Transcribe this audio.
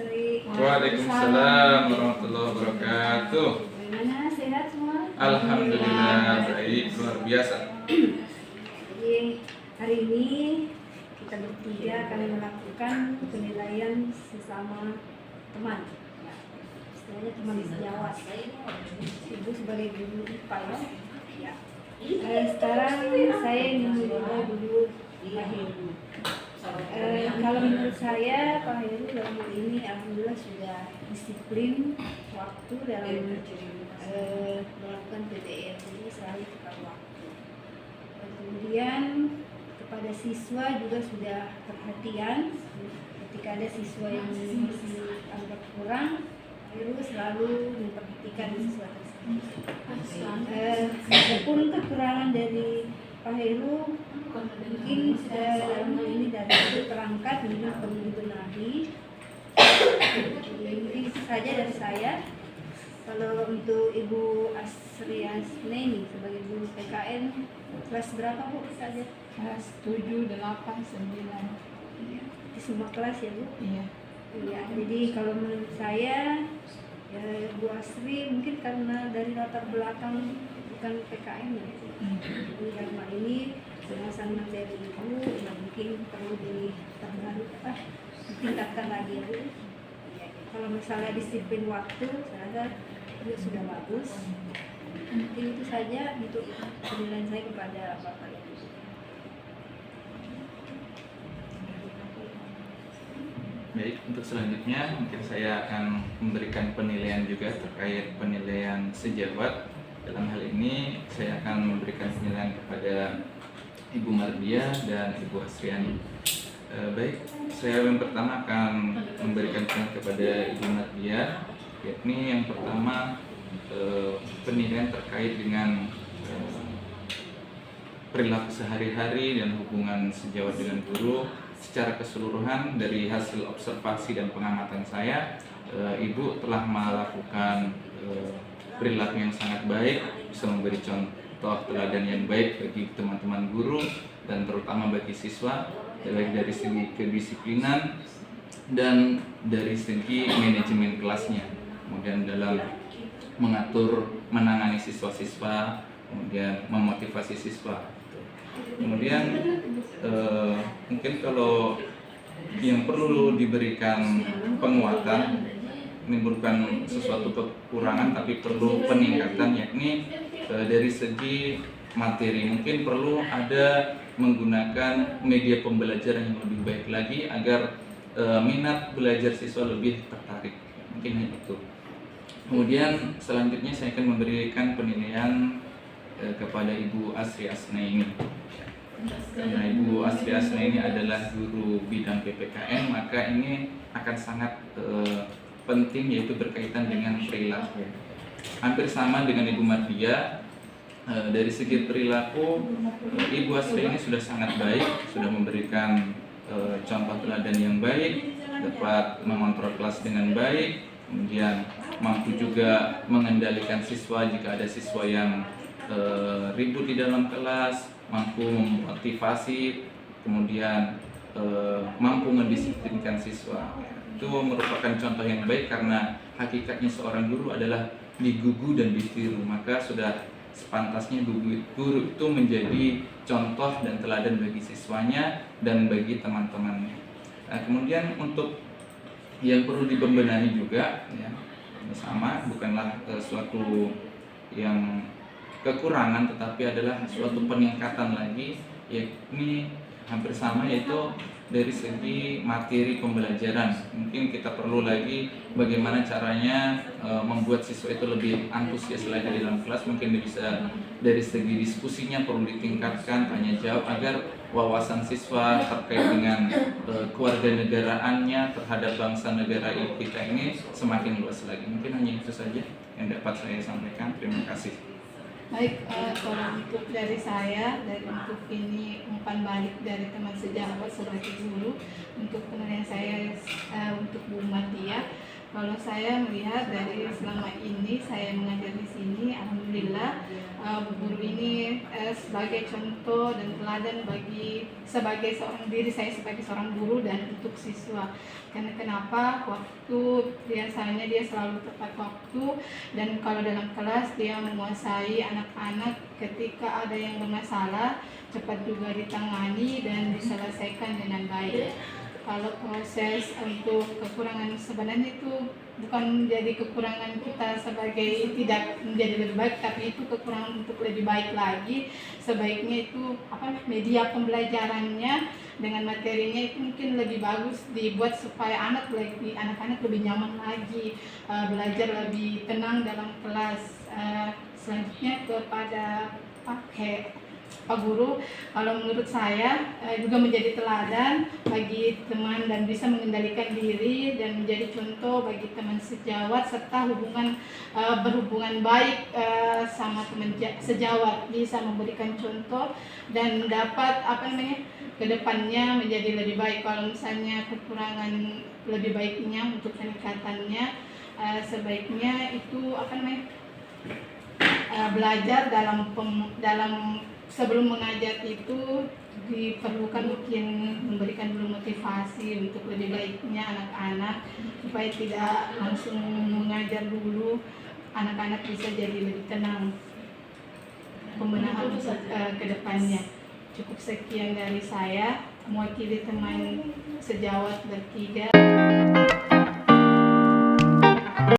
Asri. Waalaikumsalam warahmatullahi wabarakatuh. Bagaimana, sehat semua? Alhamdulillah baik, luar biasa. Jadi hari ini kita bertiga akan melakukan penilaian sesama teman. Ya, istilahnya teman sejawat. Ibu sebagai guru IPA ya. Sekarang saya ingin memulai dulu Pak Heru. Kalau menurut saya Pak Heru dalam hal ini alhamdulillah sudah disiplin waktu dalam melakukan PTR, jadi selalu tepat waktu. Kemudian kepada siswa juga sudah perhatian ketika ada siswa yang masih agak kurang, Pak Heru selalu memperhatikan siswa tersebut. Walaupun kekurangan dari Pak Heru mungkin dalam hal ini dari itu terangkat mungkin perlu dibenahi. Mungkin itu saja dari saya. Kalau untuk Ibu Asri Asneni sebagai guru PKN kelas berapa Bu saja? Kelas 7, 8, 9. Di semua kelas ya Bu? Iya. Iya, jadi kalau menurut saya ya, Bu Asri mungkin karena dari latar belakang bukan PKN ya. Jadi dalam hal ini pengawasan materi Ibu ya mungkin perlu ditingkatkan lagi ya Bu. Ya, kalau misalnya disiplin waktu, saya rasa itu sudah bagus. Mungkin itu saja untuk penilaian saya kepada Bapak Ibu. Baik, untuk selanjutnya mungkin saya akan memberikan penilaian juga terkait penilaian sejawat. Dalam hal ini saya akan memberikan penilaian kepada Ibu Mardia dan Ibu Asriani. Baik, saya yang pertama akan memberikan penilaian kepada Ibu Mardia, yakni yang pertama penilaian terkait dengan perilaku sehari-hari dan hubungan sejawat dengan guru. Secara keseluruhan dari hasil observasi dan pengamatan saya, Ibu telah melakukan perilaku yang sangat baik, bisa memberi contoh teladan yang baik bagi teman-teman guru dan terutama bagi siswa, baik dari segi kedisiplinan dan dari segi manajemen kelasnya, kemudian dalam mengatur, menangani siswa-siswa, kemudian memotivasi siswa. Kemudian mungkin kalau yang perlu diberikan penguatan, ini bukan sesuatu kekurangan tapi perlu peningkatan, yakni dari segi materi. Mungkin perlu ada menggunakan media pembelajaran yang lebih baik lagi agar minat belajar siswa lebih tertarik. Mungkin hanya itu. Kemudian selanjutnya saya akan memberikan penilaian kepada Ibu Asri Asnaini. Karena Ibu Asri Asnaini adalah guru bidang PPKN, maka ini akan sangat penting, yaitu berkaitan dengan perilaku. Hampir sama dengan Ibu Mardia, dari segi perilaku Ibu Asri ini sudah sangat baik, sudah memberikan contoh teladan yang baik, dapat mengontrol kelas dengan baik, kemudian mampu juga mengendalikan siswa jika ada siswa yang ribut di dalam kelas, mampu memotivasi, kemudian mampu mendisiplinkan siswa. Itu merupakan contoh yang baik karena hakikatnya seorang guru adalah digugu dan ditiru, maka sudah sepantasnya guru itu menjadi contoh dan teladan bagi siswanya dan bagi teman-temannya. Nah, kemudian untuk yang perlu dibenahi juga, ya, sama bukanlah suatu yang kekurangan, tetapi adalah suatu peningkatan lagi, yakni hampir sama, yaitu dari segi materi pembelajaran. Mungkin kita perlu lagi bagaimana caranya membuat siswa itu lebih antusias lagi di dalam kelas. Mungkin bisa dari segi diskusinya perlu ditingkatkan, tanya jawab, agar wawasan siswa terkait dengan kewarganegaraannya terhadap bangsa negara kita ini semakin luas lagi. Mungkin hanya itu saja yang dapat saya sampaikan. Terima kasih. Baik, kalau untuk dari saya, dari untuk ini umpan balik dari teman sejawat sebagai guru, untuk penilaian saya untuk Bu Mardia, Kalau saya melihat dari selama ini saya mengajar di sini, alhamdulillah Bu Guru ini sebagai contoh dan teladan bagi sebagai seorang diri saya sebagai seorang guru dan untuk siswa. Karena kenapa? Waktu biasanya dia selalu tepat waktu, dan kalau dalam kelas dia menguasai anak-anak. Ketika ada yang bermasalah cepat juga ditangani dan diselesaikan dengan baik. Kalau proses untuk kekurangan sebenarnya itu bukan menjadi kekurangan kita sebagai tidak menjadi lebih baik, tapi itu kekurangan untuk lebih baik lagi. Sebaiknya itu media pembelajarannya dengan materinya itu mungkin lebih bagus dibuat supaya anak-anak lebih nyaman lagi, belajar lebih tenang dalam kelas. Selanjutnya kepada Pak Guru, kalau menurut saya juga menjadi teladan bagi teman dan bisa mengendalikan diri dan menjadi contoh bagi teman sejawat, serta berhubungan baik sama teman sejawat, bisa memberikan contoh dan dapat kedepannya menjadi lebih baik. Kalau misalnya kekurangan, lebih baiknya untuk peningkatannya sebaiknya itu belajar dalam sebelum mengajar itu diperlukan mungkin memberikan dulu motivasi untuk lebih baiknya anak-anak, supaya tidak langsung mengajar dulu, anak-anak bisa jadi lebih tenang pembenahan ke depannya. Cukup sekian dari saya, mewakili teman sejawat bertiga.